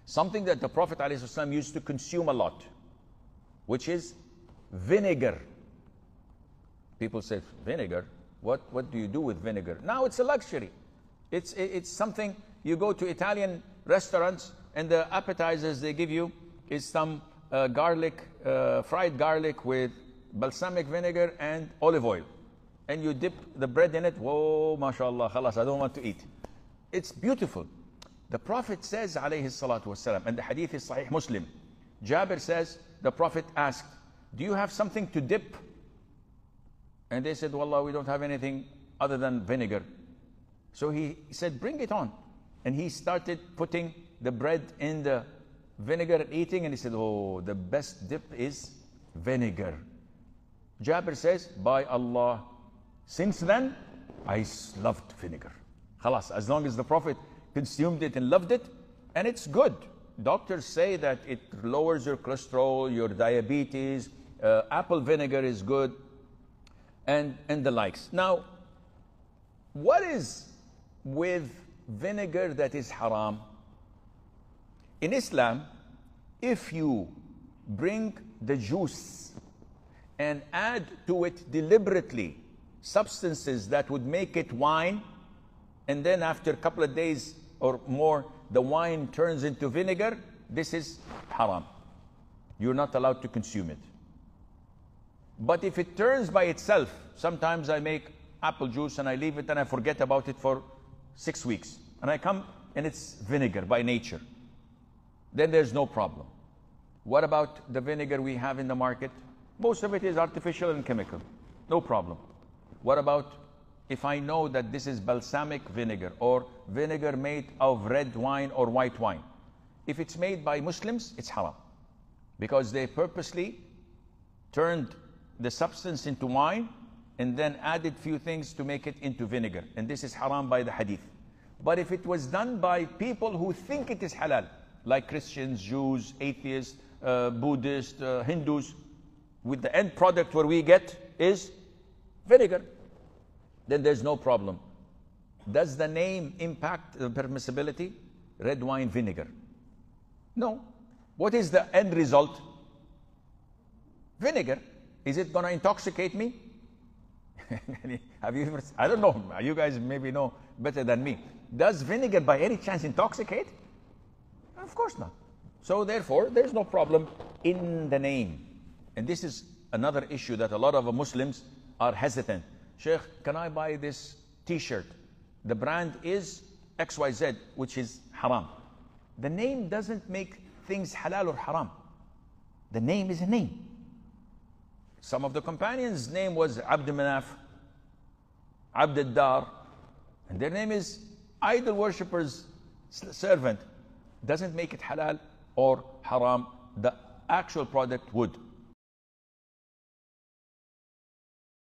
something that the Prophet ﷺ used to consume a lot, which is vinegar. People say, vinegar? What do you do with vinegar? Now it's a luxury. It's something, you go to Italian restaurants and the appetizers they give you is some garlic, fried garlic with balsamic vinegar and olive oil. And you dip the bread in it. Whoa, mashallah, khalas, I don't want to eat. It's beautiful. The Prophet says, alayhi salatu wasalam, and the hadith is Sahih Muslim. Jabir says, the Prophet asked, do you have something to dip? And they said, wallah, we don't have anything other than vinegar. So he said, bring it on. And he started putting the bread in the vinegar and eating. And he said, oh, the best dip is vinegar. Jabir says, by Allah, since then, I loved vinegar. Khalas, as long as the Prophet consumed it and loved it, and it's good. Doctors say that it lowers your cholesterol, your diabetes, apple vinegar is good, and the likes. Now, what is with vinegar that is haram? In Islam, if you bring the juice and add to it deliberately substances that would make it wine, and then after a couple of days or more, the wine turns into vinegar, this is haram. You're not allowed to consume it. But if it turns by itself, sometimes I make apple juice and I leave it and I forget about it for 6 weeks. And I come and it's vinegar by nature. Then there's no problem. What about the vinegar we have in the market? Most of it is artificial and chemical. No problem. What about if I know that this is balsamic vinegar or vinegar made of red wine or white wine? If it's made by Muslims, it's haram. Because they purposely turned the substance into wine and then added few things to make it into vinegar. And this is haram by the hadith. But if it was done by people who think it is halal, like Christians, Jews, atheists, Buddhists, Hindus, with the end product where we get is vinegar, then there's no problem. Does the name impact the permissibility? Red wine vinegar. No. What is the end result? Vinegar. Is it going to intoxicate me? Have you ever, I don't know, you guys maybe know better than me. Does vinegar by any chance intoxicate? Of course not. So therefore, there's no problem in the name. And this is another issue that a lot of Muslims are hesitant. Sheikh, can I buy this t-shirt? The brand is XYZ, which is haram. The name doesn't make things halal or haram. The name is a name. Some of the companions' name was Abd Manaf, Abd al-Dar, and their name is idol worshippers' servant. Doesn't make it halal or haram. The actual product would.